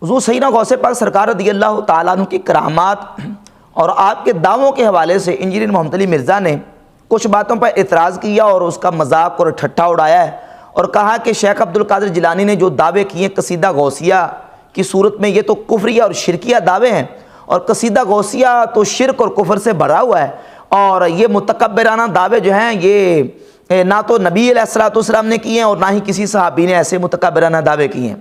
حضور سیدنا غوث پاک سرکار رضی اللہ تعالیٰ عنہ کی کرامات اور آپ کے دعووں کے حوالے سے انجینئر محمد علی مرزا نے کچھ باتوں پر اعتراض کیا اور اس کا مذاق اور ٹھٹھا اڑایا ہے، اور کہا کہ شیخ عبد القادر جیلانی نے جو دعوے کیے قصیدہ غوثیہ کی صورت میں، یہ تو کفریہ اور شرکیہ دعوے ہیں، اور قصیدہ غوثیہ تو شرک اور کفر سے بھرا ہوا ہے، اور یہ متکبرانہ دعوے جو ہیں یہ نہ تو نبی علیہ الصلوۃ والسلام نے کیے ہیں اور نہ ہی کسی صحابی نے ایسے متکبرانہ دعوے کیے ہیں۔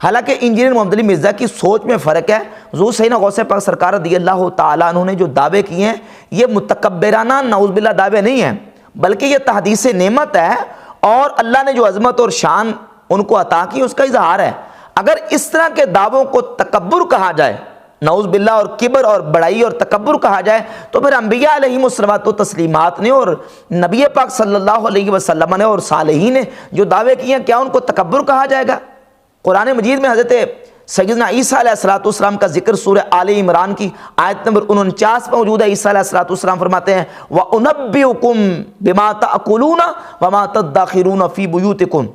حالانکہ انجینئر محمد علی مرزا کی سوچ میں فرق ہے۔ حضور سیدنا غوث پاک سرکار رضی اللہ تعالیٰ عنہ نے جو دعوے کیے ہیں یہ متکبرانہ نعوذ باللہ دعوے نہیں ہیں، بلکہ یہ تحدیث نعمت ہے، اور اللہ نے جو عظمت اور شان ان کو عطا کی اس کا اظہار ہے۔ اگر اس طرح کے دعووں کو تکبر کہا جائے، نعوذ باللہ، اور کبر اور بڑائی اور تکبر کہا جائے، تو پھر انبیاء علیہم الصلوۃ و تسلیمات نے اور نبی پاک صلی اللہ علیہ وسلم نے اور صالحین نے جو دعوے کیے ہیں، کیا ان کو تکبر کہا جائے گا؟ قرآن مجید میں حضرت سیدنا عیسیٰ علیہ السلام کا ذکر سورہ آل عمران کی آیت نمبر 49 میں موجود ہے۔ عیسیٰ علیہ السلام فرماتے ہیں وَأُنَبِّئُكُم بِمَا تَأْكُلُونَ وَمَا تَدَّخِرُونَ فِي بُيُوتِكُمْ،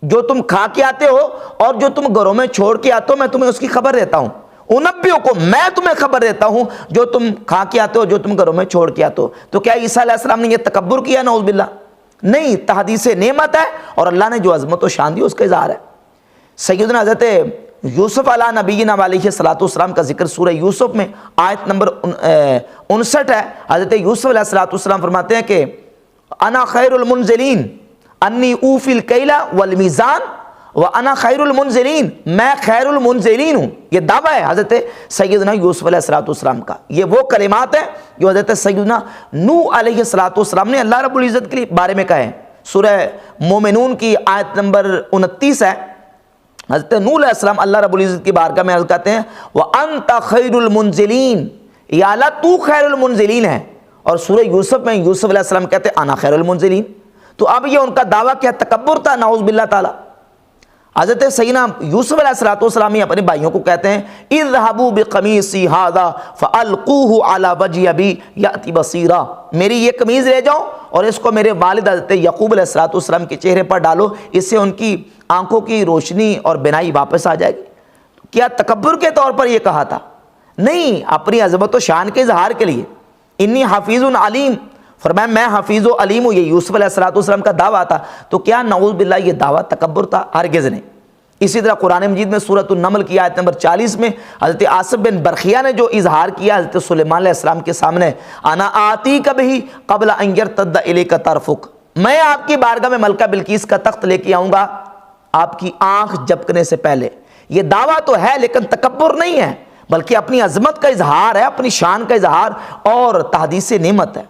جو تم کھا کے آتے ہو اور جو تم گھروں میں چھوڑ کے آتے ہو، میں تمہیں اس کی خبر دیتا ہوں۔ اُنَبِّئُكُم، میں تمہیں خبر دیتا ہوں جو تم کھا کے آتے ہو، جو تم گھروں میں چھوڑ کے آتے ہو۔ تو کیا عیسیٰ علیہ السلام نے یہ تکبر کیا؟ نعوذ باللہ نہیں، تحدیث نعمت ہے، اور اللہ نے جو عظمت و شان دی اس کا اظہار ہے۔ سیدنا حضرت یوسف علیہ نبینا علیہ الصلوۃ والسلام کا ذکر سورہ یوسف میں آیت نمبر 59 ہے۔ حضرت یوسف علیہ الصلوۃ والسلام فرماتے ہیں کہ انا خیر المنزلین انی اوفی الکیل والمیزان وانا خیر المنزلین، میں خیر المنزلین ہوں۔ یہ دعویٰ ہے حضرت سیدنا یوسف علیہ الصلوۃ والسلام کا۔ یہ وہ کلمات ہیں جو حضرت سیدنا نوح علیہ الصلوۃ والسلام نے اللہ رب العزت کے بارے میں کہے ہیں۔ سورہ مومنون کی آیت نمبر 29 ہے۔ حضرت نوح علیہ السلام اللہ رب العزت کی بارگاہ میں عرض کرتے ہیں وَأَنْتَ خَيْرُ الْمُنزِلِينَ، یا اللہ تو خیر المنزلین ہے۔ اور سورہ یوسف میں یوسف علیہ السلام کہتے ہیں انا خیر المنزلین۔ تو اب یہ ان کا دعویٰ کیا تکبر تھا؟ نعوذ باللہ تعالی۔ حضرت سیدنا یوسف علیہ السلام ہی اپنے بھائیوں کو کہتے ہیں اذهبوا بقمیصی ھذا فالقوه علی وجه ابی یأتی بصیرا، میری یہ قمیض لے جاؤ اور اس کو میرے والد حضرت یعقوب علیہ السلام کے چہرے پر ڈالو، اس سے ان کی آنکھوں کی روشنی اور بینائی واپس آ جائے گی۔ کیا تکبر کے طور پر یہ کہا تھا؟ نہیں، اپنی عظمت و شان کے اظہار کے لیے۔ انی حفیظ علیم، فرمایا میں حفیظ و علیم ہوں، یہ یوسف علیہ السلام کا دعویٰ تھا۔ تو کیا نعوذ باللہ یہ دعویٰ تکبر تھا؟ ہرگز نہیں۔ اسی طرح قرآن مجید میں سورۃ النمل کی آیت نمبر 40 میں حضرت آصف بن برخیہ نے جو اظہار کیا حضرت سلیمان علیہ السلام کے سامنے، انا آتیک بہ قبل ان یرتد الیک طرفک، میں آپ کی بارگاہ میں ملکہ بلقیس کا تخت لے کے آؤں گا آپ کی آنکھ جھپکنے سے پہلے۔ یہ دعویٰ تو ہے لیکن تکبر نہیں ہے، بلکہ اپنی عظمت کا اظہار ہے، اپنی شان کا اظہار اور تحدیث نعمت ہے۔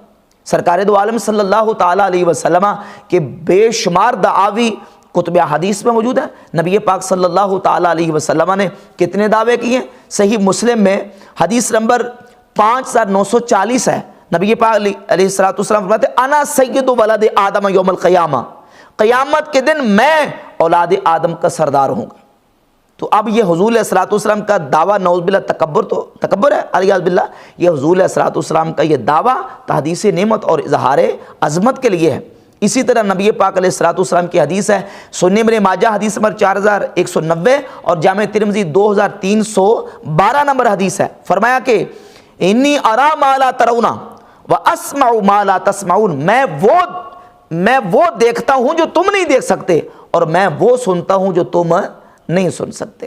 سرکار دو عالم صلی اللہ تعالیٰ علیہ وسلم کے بے شمار دعاوی کتب حدیث میں موجود ہیں۔ نبی پاک صلی اللہ تعالیٰ علیہ وسلم نے کتنے دعوے کیے ہیں؟ صحیح مسلم میں حدیث نمبر 5940 ہے۔ نبی پاک علیہ السلام فرماتے ہیں انا سید ولد آدم یوم القیامہ، قیامت کے دن میں اولاد آدم کا سردار ہوں گا۔ تو اب یہ حضور علیہ السلام کا دعویٰ نعوذ باللہ تکبر ہے، علیہ باللہ۔ یہ حضور علیہ السلام کا یہ دعویٰ تحدیث نعمت اور اظہار عظمت کے لیے ہے۔ اسی طرح نبی پاک علیہ السلام کی حدیث ہے، سنن ابن ماجہ حدیث نمبر 4190 اور جامع ترمذی 2312 نمبر حدیث ہے۔ فرمایا کہ انی ارا ما لا ترون واسمع ما لا تسمعون، میں وہ دیکھتا ہوں جو تم نہیں دیکھ سکتے، اور میں وہ سنتا ہوں جو تم نہیں سن سکتے۔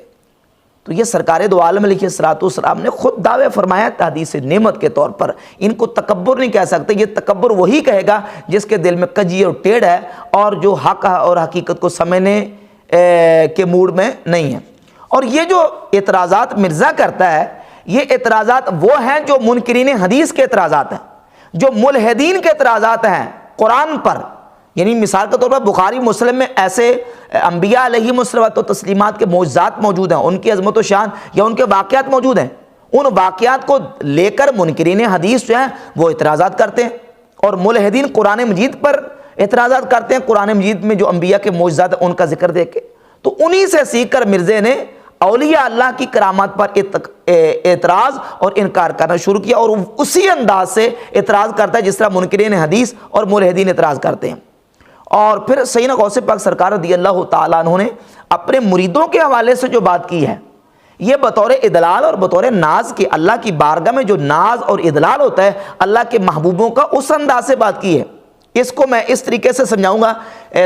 تو یہ سرکار دو عالم علیہ السلام نے خود دعوے فرمایا تحدیث نعمت کے طور پر۔ ان کو تکبر نہیں کہہ سکتے، یہ تکبر وہی کہے گا جس کے دل میں کجی اور ٹیڑھ ہے اور جو حق اور حقیقت کو سمجھنے کے موڈ میں نہیں ہے۔ اور یہ جو اعتراضات مرزا کرتا ہے، یہ اعتراضات وہ ہیں جو منکرین حدیث کے اعتراضات ہیں، جو ملحدین کے اعتراضات ہیں قرآن پر۔ یعنی مثال کے طور پر بخاری مسلم میں ایسے انبیاء علیہم الصلوۃ و تسلیمات کے معجزات موجود ہیں، ان کی عظمت و شان یا ان کے واقعات موجود ہیں، ان واقعات کو لے کر منکرین حدیث جو ہیں وہ اعتراضات کرتے ہیں، اور ملحدین قرآن مجید پر اعتراضات کرتے ہیں، قرآن مجید میں جو انبیاء کے معجزات ہیں ان کا ذکر دے کے۔ تو انہی سے سیکھ کر مرزے نے اولیاء اللہ کی کرامات پر اعتراض اور انکار کرنا شروع کیا، اور اسی انداز سے اعتراض کرتا ہے جس طرح منکرین حدیث اور ملحدین اعتراض کرتے ہیں۔ اور پھر سیدنا غوث پاک سرکار رضی اللہ تعالیٰ عنہ نے اپنے مریدوں کے حوالے سے جو بات کی ہے، یہ بطور ادلال اور بطور ناز کے اللہ کی بارگاہ میں جو ناز اور ادلال ہوتا ہے اللہ کے محبوبوں کا، اس انداز سے بات کی ہے۔ اس کو میں اس طریقے سے سمجھاؤں گا۔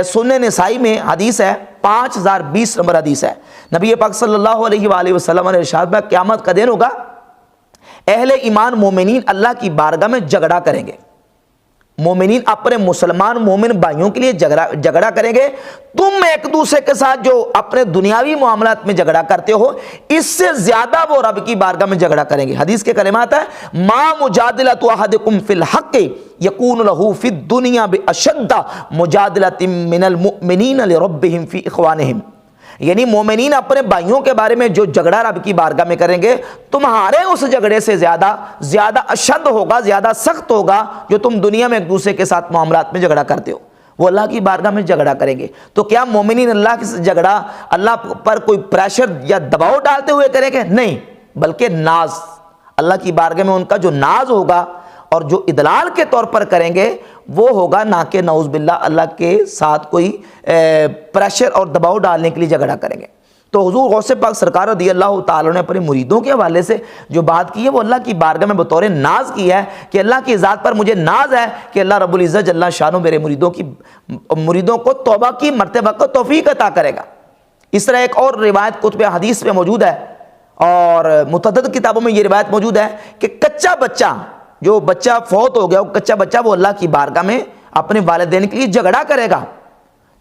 سنن نسائی میں حدیث ہے، 5020 نمبر حدیث ہے، نبی پاک صلی اللہ علیہ وآلہ وسلم نے ارشاد میں قیامت کا دن ہوگا، اہل ایمان مومنین اللہ کی بارگاہ میں جھگڑا کریں گے، مومنین اپنے مسلمان مومن بھائیوں کے لیے جھگڑا کریں گے، تم ایک دوسرے کے ساتھ جو اپنے دنیاوی معاملات میں جھگڑا کرتے ہو اس سے زیادہ وہ رب کی بارگاہ میں جھگڑا کریں گے۔ حدیث کے کلمات ہے، ما مجادلۃ احدکم فی الحق یکون لہ فی الدنیا باشد مجادلۃ من المؤمنین لربہم فی اخوانہم، یعنی مومنین اپنے بھائیوں کے بارے میں جو جھگڑا رب کی بارگاہ میں کریں گے تمہارے اس جھگڑے سے زیادہ اشد ہوگا، زیادہ سخت ہوگا جو تم دنیا میں ایک دوسرے کے ساتھ معاملات میں جھگڑا کرتے ہو، وہ اللہ کی بارگاہ میں جھگڑا کریں گے۔ تو کیا مومنین اللہ کے جھگڑا اللہ پر کوئی پریشر یا دباؤ ڈالتے ہوئے کریں گے؟ نہیں، بلکہ ناز، اللہ کی بارگاہ میں ان کا جو ناز ہوگا اور جو ادلال کے طور پر کریں گے وہ ہوگا، نہ کہ نعوذ باللہ اللہ کے ساتھ کوئی پریشر اور دباؤ ڈالنے کے لیے جھگڑا کریں گے۔ تو حضور غوث پاک سرکار رضی اللہ تعالیٰ نے اپنے مریدوں کے حوالے سے جو بات کی ہے وہ اللہ کی بارگاہ میں بطور ناز کی ہے کہ اللہ کی ذات پر مجھے ناز ہے کہ اللہ رب العزت جل شانہ میرے مریدوں کو توبہ کی مرتبہ کو توفیق عطا کرے گا۔ اس طرح ایک اور روایت کتب حدیث میں موجود ہے اور متعدد کتابوں میں یہ روایت موجود ہے کہ کچا بچہ، جو بچہ فوت ہو گیا، وہ کچا بچہ وہ اللہ کی بارگاہ میں اپنے والدین کے لیے جھگڑا کرے گا۔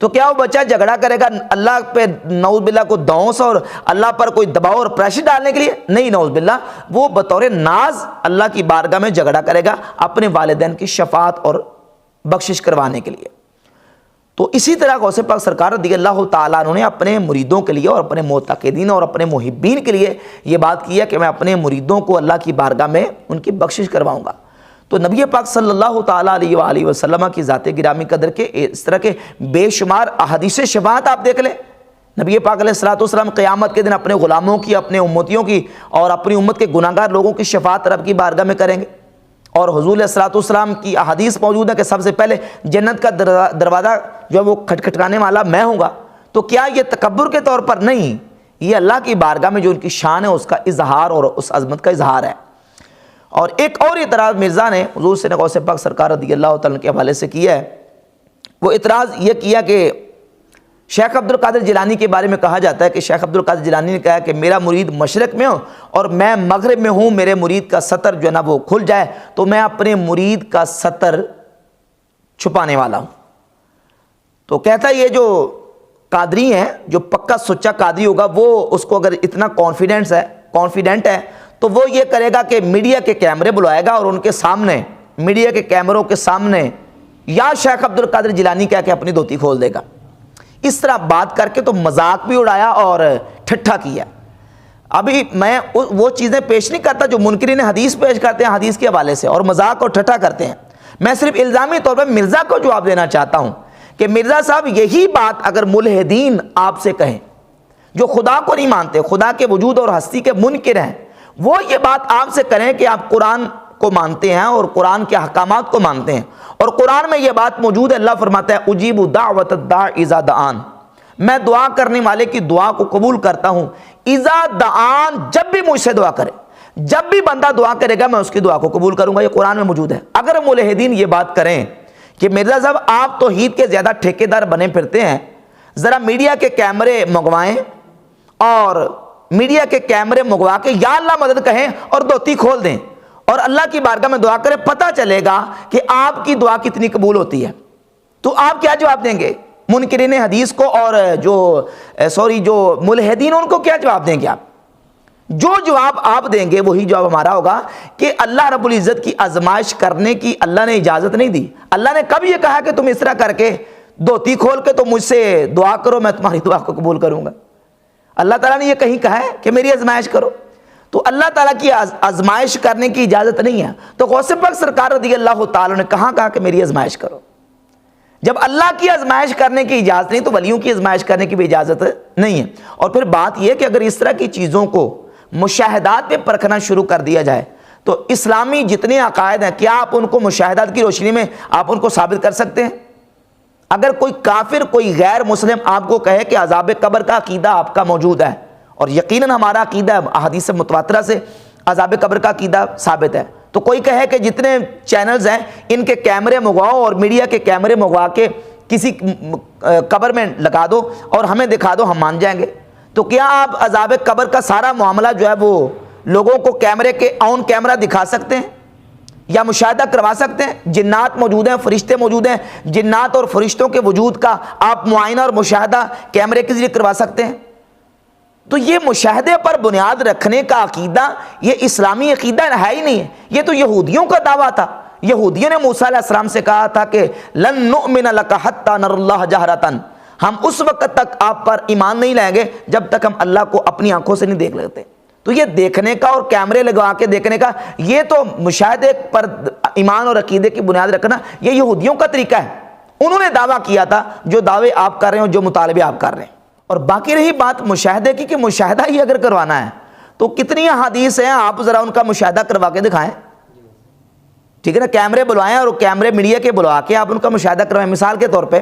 تو کیا وہ بچہ جھگڑا کرے گا اللہ پہ نعوذ باللہ کو دونس اور اللہ پر کوئی دباؤ اور پریشر ڈالنے کے لیے؟ نہیں، نعوذ باللہ، وہ بطور ناز اللہ کی بارگاہ میں جھگڑا کرے گا اپنے والدین کی شفاعت اور بخشش کروانے کے لیے۔ تو اسی طرح غوث پاک سرکار رضی اللہ تعالیٰ عنہ نے اپنے مریدوں کے لیے اور اپنے معتقدین اور اپنے محبین کے لیے یہ بات کی ہے کہ میں اپنے مریدوں کو اللہ کی بارگاہ میں ان کی بخشش کرواؤں گا۔ تو نبی پاک صلی اللہ تعالیٰ علیہ وآلہ وسلم کی ذات گرامی قدر کے اس طرح کے بے شمار احادیث شفاعت آپ دیکھ لیں۔ نبی پاک علیہ الصلوۃ والسلام قیامت کے دن اپنے غلاموں کی، اپنے امتیوں کی اور اپنی امت کے گناہگار لوگوں کی شفاعت رب کی بارگاہ میں کریں گے۔ اور حضور علیہ الصلوۃ والسلام کی احادیث موجود ہے کہ سب سے پہلے جنت کا دروازہ جو ہے وہ کھٹکھٹانے والا میں ہوں گا۔ تو کیا یہ تکبر کے طور پر نہیں، یہ اللہ کی بارگاہ میں جو ان کی شان ہے اس کا اظہار اور اس عظمت کا اظہار ہے۔ اور ایک اور اعتراض مرزا نے حضور سے غوث پاک سرکار رضی اللہ تعالیٰ کے حوالے سے کیا ہے، وہ اعتراض یہ کیا کہ شیخ عبد القادر جیلانی کے بارے میں کہا جاتا ہے کہ شیخ عبد القادر جیلانی نے کہا کہ میرا مرید مشرق میں ہو اور میں مغرب میں ہوں، میرے مرید کا ستر جو ہے نا وہ کھل جائے تو میں اپنے مرید کا ستر چھپانے والا ہوں۔ تو کہتا ہے یہ جو قادری ہیں، جو پکا سچا قادری ہوگا وہ اس کو اگر اتنا کانفیڈنٹ ہے تو وہ یہ کرے گا کہ میڈیا کے کیمرے بلوائے گا اور ان کے سامنے، میڈیا کے کیمروں کے سامنے یا شیخ عبد القادر جیلانی کہہ کے اپنی دھوتی کھول دے گا۔ اس طرح بات کر کے تو مذاق بھی اڑایا اور ٹھٹھا کیا۔ ابھی میں وہ چیزیں پیش نہیں کرتا جو منکرین حدیث پیش کرتے ہیں حدیث کے حوالے سے اور مذاق اور ٹھٹھا کرتے ہیں، میں صرف الزامی طور پر مرزا کو جواب دینا چاہتا ہوں کہ مرزا صاحب یہی بات اگر ملحدین آپ سے کہیں جو خدا کو نہیں مانتے، خدا کے وجود اور ہستی کے منکر ہیں، وہ یہ بات آپ سے کریں کہ آپ قرآن کو مانتے ہیں اور قرآن کے احکامات کو مانتے ہیں اور قرآن میں یہ بات موجود ہے، اللہ فرماتا ہے اجیب دعوت الداع اذا دعان، میں دعا کرنے والے کی دعا کو قبول کرتا ہوں، اذا دعان، جب بھی مجھ سے دعا کرے، جب بھی بندہ دعا کرے گا میں اس کی دعا کو قبول کروں گا، یہ قرآن میں موجود ہے۔ اگر ملحدین یہ بات کریں کہ مرزا صاحب آپ توحید کے زیادہ ٹھیکیدار بنے پھرتے ہیں، ذرا میڈیا کے کیمرے منگوائیں اور میڈیا کے کیمرے منگوا کے یا اللہ مدد کہیں اور دھوتی کھول دیں اور اللہ کی بارگاہ میں دعا کریں، پتہ چلے گا کہ آپ کی دعا کتنی قبول ہوتی ہے۔ تو آپ کیا جواب دیں گے منکرین حدیث کو اور جو ملحدین ان کو کیا جواب دیں گے آپ؟ جو جواب آپ دیں گے وہی جواب ہمارا ہوگا کہ اللہ رب العزت کی آزمائش کرنے کی اللہ نے اجازت نہیں دی۔ اللہ نے کب یہ کہا کہ تم اس طرح کر کے دھوتی کھول کے تو مجھ سے دعا کرو میں تمہاری دعا کو قبول کروں گا؟ اللہ تعالیٰ نے یہ کہیں کہا ہے کہ میری آزمائش کرو؟ تو اللہ تعالیٰ کی آزمائش کرنے کی اجازت نہیں ہے۔ تو غوث پاک سرکار رضی اللہ تعالیٰ نے کہا کہ میری آزمائش کرو؟ جب اللہ کی آزمائش کرنے کی اجازت نہیں تو ولیوں کی آزمائش کرنے کی بھی اجازت نہیں ہے۔ اور پھر بات یہ کہ اگر اس طرح کی چیزوں کو مشاہدات پہ پرکھنا شروع کر دیا جائے تو اسلامی جتنے عقائد ہیں کیا آپ ان کو مشاہدات کی روشنی میں آپ ان کو ثابت کر سکتے ہیں؟ اگر کوئی کافر، کوئی غیر مسلم آپ کو کہے کہ عذاب قبر کا عقیدہ آپ کا موجود ہے اور یقیناً ہمارا عقیدہ احادیث متواترہ سے عذاب قبر کا عقیدہ ثابت ہے۔ تو کوئی کہے کہ جتنے چینلز ہیں ان کے کیمرے منگواؤ اور میڈیا کے کیمرے منگوا کے کسی قبر میں لگا دو اور ہمیں دکھا دو، ہم مان جائیں گے۔ تو کیا آپ عذاب قبر کا سارا معاملہ جو ہے وہ لوگوں کو کیمرے کے آن کیمرہ دکھا سکتے ہیں یا مشاہدہ کروا سکتے ہیں؟ جنات موجود ہیں، فرشتے موجود ہیں، جنات اور فرشتوں کے وجود کا آپ معائنہ اور مشاہدہ کیمرے کے ذریعے کروا سکتے ہیں؟ تو یہ مشاہدے پر بنیاد رکھنے کا عقیدہ یہ اسلامی عقیدہ ہے ہی نہیں ہے، یہ تو یہودیوں کا دعویٰ تھا۔ یہودیوں نے موسیٰ علیہ السلام سے کہا تھا کہ لن نؤمن لک حتی نر اللہ جہرۃ، ہم اس وقت تک آپ پر ایمان نہیں لائیں گے جب تک ہم اللہ کو اپنی آنکھوں سے نہیں دیکھ لیتے۔ تو یہ دیکھنے کا اور کیمرے لگا کے دیکھنے کا، یہ تو مشاہدے پر ایمان اور عقیدے کی بنیاد رکھنا یہ یہودیوں کا طریقہ ہے۔ انہوں نے دعویٰ کیا تھا جو دعوے آپ کر رہے ہیں، جو مطالبے آپ کر رہے ہیں۔ اور باقی رہی بات مشاہدے کی کہ مشاہدہ ہی اگر کروانا ہے تو کتنی احادیث ہیں، آپ ذرا ان کا مشاہدہ کروا کے دکھائیں، ٹھیک ہے نا؟ کیمرے بلوائیں اور کیمرے میڈیا کے بلوا کے آپ ان کا مشاہدہ کروائیں۔ مثال کے طور پہ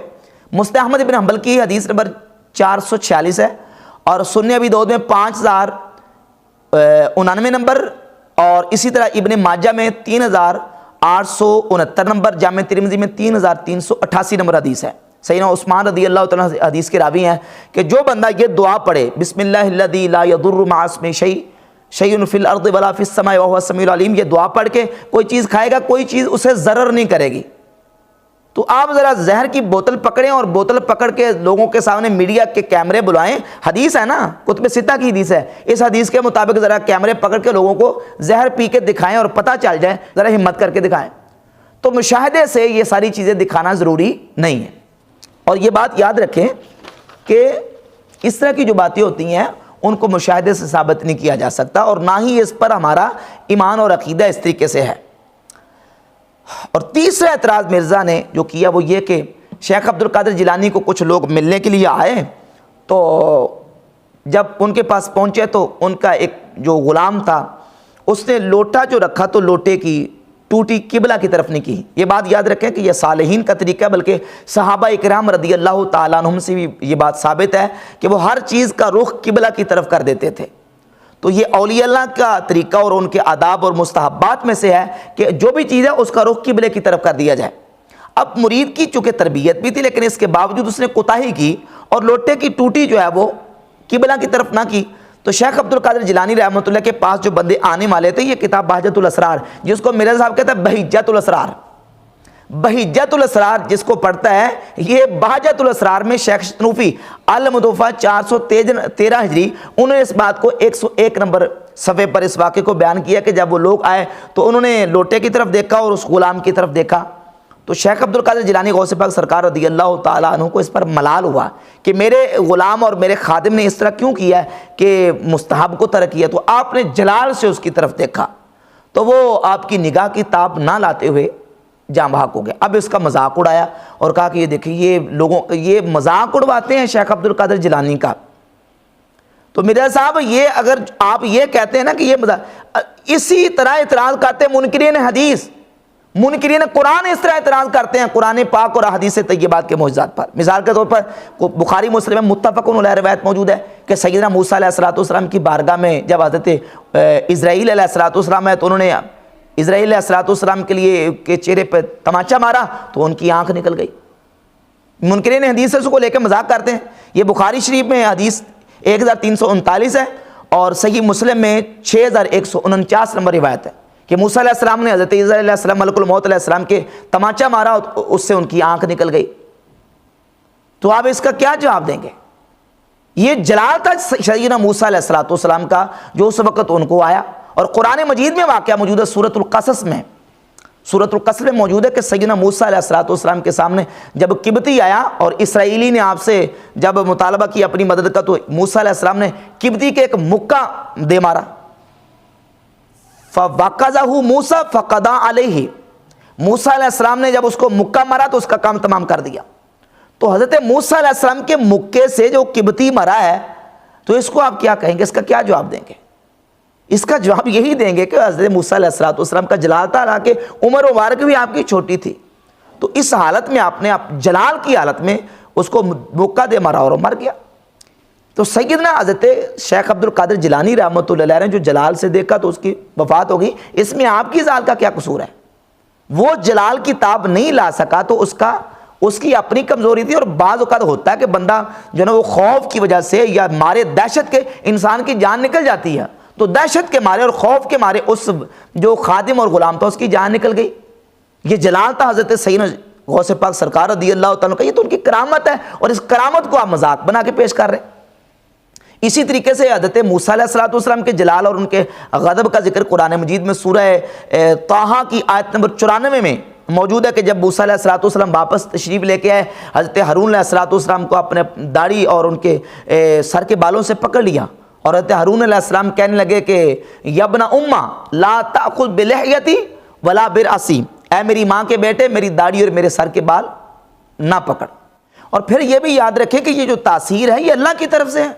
مسند احمد بن حنبل کی حدیث نمبر 446 ہے اور سنن ابی داؤد میں 5099 نمبر، اور اسی طرح ابن ماجہ میں 3869 نمبر، جامع ترمذی میں 3388 نمبر حدیث ہے۔ سیدنا عثمان رضی اللہ تعالیٰ حدیث کے راوی ہیں کہ جو بندہ یہ دعا پڑھے بسم اللہ الذی لا یضر مع اسمہ شیء فی الارض ولا فی السماء وهو السمیع العلیم، یہ دعا پڑھ کے کوئی چیز کھائے گا، کوئی چیز اسے ضرر نہیں کرے گی۔ تو آپ ذرا زہر کی بوتل پکڑیں اور بوتل پکڑ کے لوگوں کے سامنے میڈیا کے کیمرے بلائیں، حدیث ہے نا، کتب ستہ کی حدیث ہے، اس حدیث کے مطابق ذرا کیمرے پکڑ کے لوگوں کو زہر پی کے دکھائیں اور پتہ چل جائے، ذرا ہمت کر کے دکھائیں۔ تو مشاہدے سے یہ ساری چیزیں دکھانا ضروری نہیں ہے۔ اور یہ بات یاد رکھیں کہ اس طرح کی جو باتیں ہوتی ہیں ان کو مشاہدے سے ثابت نہیں کیا جا سکتا، اور نہ ہی اس پر ہمارا ایمان اور عقیدہ اس طریقے سے ہے۔ اور تیسرا اعتراض مرزا نے جو کیا وہ یہ کہ شیخ عبد القادر جیلانی کو کچھ لوگ ملنے کے لیے آئے، تو جب ان کے پاس پہنچے تو ان کا ایک جو غلام تھا اس نے لوٹا جو رکھا تو لوٹے کی ٹوٹی قبلہ کی طرف نہیں کی۔ یہ بات یاد رکھیں کہ یہ صالحین کا طریقہ ہے، بلکہ صحابہ اکرام رضی اللہ تعالیٰ عنہم سے بھی یہ بات ثابت ہے کہ وہ ہر چیز کا رخ قبلہ کی طرف کر دیتے تھے۔ تو یہ اولیاء اللہ کا طریقہ اور ان کے آداب اور مستحبات میں سے ہے کہ جو بھی چیز ہے اس کا رخ قبلے کی طرف کر دیا جائے۔ اب مرید کی چونکہ تربیت بھی تھی لیکن اس کے باوجود اس نے کوتاہی کی اور لوٹے کی ٹوٹی جو ہے وہ قبلہ کی طرف نہ کی۔ تو شیخ عبد القادر جیلانی رحمۃ اللہ کے پاس جو بندے آنے والے تھے، یہ کتاب بہجت الاسرار جس کو مرزا صاحب کہتا ہے بہجت الاسرار، بہجت الاسرار جس کو پڑھتا ہے، یہ بہجت الاسرار میں شیخ شنوفی المتوفیٰ 413 ہجری انہوں نے اس بات کو 101 نمبر صفحے پر اس واقعے کو بیان کیا کہ جب وہ لوگ آئے تو انہوں نے لوٹے کی طرف دیکھا اور اس غلام کی طرف دیکھا، تو شیخ عبد القادر جیلانی غوث پاک سرکار رضی اللہ تعالیٰ عنہ کو اس پر ملال ہوا کہ میرے غلام اور میرے خادم نے اس طرح کیوں کیا کہ مستحب کو ترک کیا، تو آپ نے جلال سے اس کی طرف دیکھا تو وہ آپ کی نگاہ کی تاب نہ لاتے ہوئے جاں بحق ہو گیا۔ اب اس کا مذاق اڑایا اور کہا کہ یہ دیکھیں یہ لوگوں یہ مذاق اڑواتے ہیں شیخ عبد القادر جیلانی کا۔ تو مرزا صاحب یہ اگر آپ یہ کہتے ہیں نا کہ یہ مذاق، اسی طرح اعتراض کرتے ہیں منکرین حدیث، منکرین قرآن اس طرح اعتراض کرتے ہیں قرآن پاک اور احادیث طیبات کے معجزات پر۔ مثال کے طور پر بخاری مسلم میں متفق علیہ روایت موجود ہے کہ سیدنا موسیٰ علیہ السلام کی بارگاہ میں جب حضرت اسرائیل علیہ السلام ہے تو انہوں نے اسرائیل علیہ السلام کے لیے کے چہرے پہ تمانچہ مارا تو ان کی آنکھ نکل گئی۔ منکرین حدیث اس کو لے کے مذاق کرتے ہیں۔ یہ بخاری شریف میں حدیث 1339 ہے اور صحیح مسلم میں 6149 نمبر روایت ہے کہ موسیٰ علیہ السلام نے حضرت عیسیٰ علیہ السلام ملک الموت علیہ السلام کے تمانچہ مارا، اس سے ان کی آنکھ نکل گئی۔ تو آپ اس کا کیا جواب دیں گے؟ یہ جلال تھا سیدنا موسیٰ علیہ السلام کا جو اس وقت ان کو آیا، اور قرآن مجید میں واقعہ موجود ہے سورۃ القصص میں، سورۃ القصص میں موجود ہے کہ سیدنا موسیٰ علیہ السلام کے سامنے جب قبطی آیا اور اسرائیلی نے آپ سے جب مطالبہ کیا اپنی مدد کا، تو موسیٰ علیہ السلام نے قبطی کے ایک مکہ دے مارا، فَوَقَذَهُ مُوسَى فَقَضَى عَلَيْهِ، موسیٰ علیہ السلام نے جب اس کو مکہ مارا تو اس کا کام تمام کر دیا۔ تو حضرت موسیٰ علیہ السلام کے مکے سے جو قبطی مرا ہے تو اس کو آپ کیا کہیں گے؟ اس کا کیا جواب دیں گے؟ اس کا جواب یہی دیں گے کہ حضرت موسیٰ علیہ السلام کا جلال تھا، حالانکہ عمر مبارک بھی آپ کی چھوٹی تھی، تو اس حالت میں آپ نے جلال کی حالت میں اس کو مکہ دے مارا اور مر گیا۔ تو سیدنا حضرت شیخ عبد القادر جیلانی رحمۃ اللہ علیہ نے جو جلال سے دیکھا تو اس کی وفات ہو گئی، اس میں آپ کی ذات کا کیا قصور ہے؟ وہ جلال کی تاب نہیں لا سکا تو اس کی اپنی کمزوری تھی، اور بعض اوقات ہوتا ہے کہ بندہ جو نا وہ خوف کی وجہ سے یا مارے دہشت کے انسان کی جان نکل جاتی ہے، تو دہشت کے مارے اور خوف کے مارے اس جو خادم اور غلام تھا اس کی جان نکل گئی۔ یہ جلال تھا حضرت سیدنا غوث پاک سرکار رضی اللہ تعالیٰ کا، یہ تو ان کی کرامت ہے، اور اس کرامت کو آپ مذاق بنا کے پیش کر رہے ہیں۔ اسی طریقے سے حضرت موسیٰ علیہ السلام کے جلال اور ان کے غضب کا ذکر قرآن مجید میں سورہ طٰہٰ کی آیت نمبر 94 میں موجود ہے کہ جب موسیٰ علیہ السلام واپس تشریف لے کے آئے، حضرت ہارون علیہ السلام کو اپنے داڑھی اور ان کے سر کے بالوں سے پکڑ لیا، اور حضرت ہارون علیہ السلام کہنے لگے کہ یا ابن امّا لا تأخذ بلحیتی ولا برأسی، اے میری ماں کے بیٹے میری داڑھی اور میرے سر کے بال نہ پکڑ۔ اور پھر یہ بھی یاد رکھیں کہ یہ جو تاثیر ہے یہ اللہ کی طرف سے ہے۔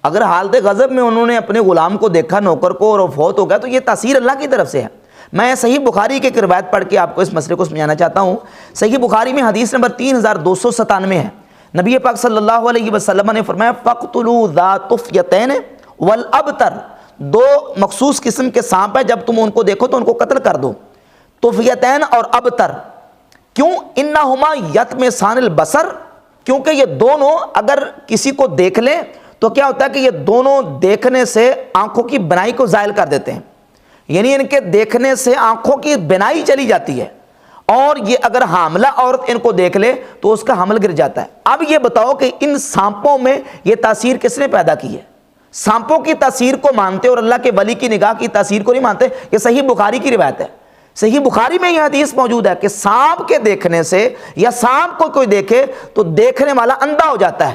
اگر حالت غضب میں انہوں نے اپنے غلام کو دیکھا، نوکر کو، اور فوت ہو گیا، تو یہ تاثیر اللہ کی طرف سے ہے۔ میں صحیح بخاری کی ایک روایت پڑھ کے آپ کو اس مسئلے کو سمجھانا چاہتا ہوں۔ صحیح بخاری میں حدیث نمبر 3297 ہے، نبی پاک صلی اللہ علیہ وسلم نے فرمایا فَقْتُلُوا ذَا طُفْیَتَینِ وَالْأَبْتَرِ، دو مخصوص قسم کے سانپ ہیں، جب تم ان کو دیکھو تو ان کو قتل کر دو، طفیتین اور ابتر۔ کیوں؟ انہما یطمسان البصر، کیونکہ یہ دونوں اگر کسی کو دیکھ لیں تو کیا ہوتا ہے کہ یہ دونوں دیکھنے سے آنکھوں کی بنائی کو زائل کر دیتے ہیں، یعنی ان کے دیکھنے سے آنکھوں کی بنائی چلی جاتی ہے، اور یہ اگر حاملہ عورت ان کو دیکھ لے تو اس کا حمل گر جاتا ہے۔ اب یہ بتاؤ کہ ان سانپوں میں یہ تاثیر کس نے پیدا کی ہے؟ سانپوں کی تاثیر کو مانتے اور اللہ کے ولی کی نگاہ کی تاثیر کو نہیں مانتے۔ یہ صحیح بخاری کی روایت ہے، صحیح بخاری میں یہ حدیث موجود ہے کہ سانپ کے دیکھنے سے یا سانپ کو کوئی دیکھے تو دیکھنے والا اندھا ہو جاتا ہے،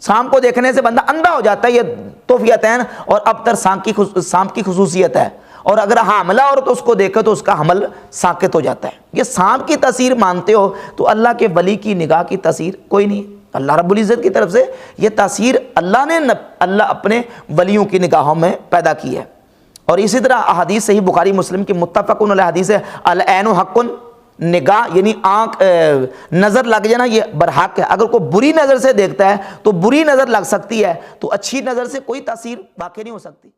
سانپ کو دیکھنے سے بندہ اندھا ہو جاتا ہے۔ یہ طفیتین اور ابتر سانپ کی خصوصیت ہے، اور اگر حاملہ عورت اس کو دیکھے تو اس کا حمل ساقط ہو جاتا ہے۔ یہ سانپ کی تاثیر مانتے ہو تو اللہ کے ولی کی نگاہ کی تاثیر کوئی نہیں۔ اللہ رب العزت کی طرف سے یہ تاثیر اللہ اپنے ولیوں کی نگاہوں میں پیدا کی ہے۔ اور اسی طرح احادیث صحیح بخاری مسلم کی متفقن علیہ حدیث ہے، العین حق، نگاہ یعنی آنکھ نظر لگ جانا یہ برحق ہے۔ اگر کوئی بری نظر سے دیکھتا ہے تو بری نظر لگ سکتی ہے، تو اچھی نظر سے کوئی تاثیر واقع نہیں ہو سکتی۔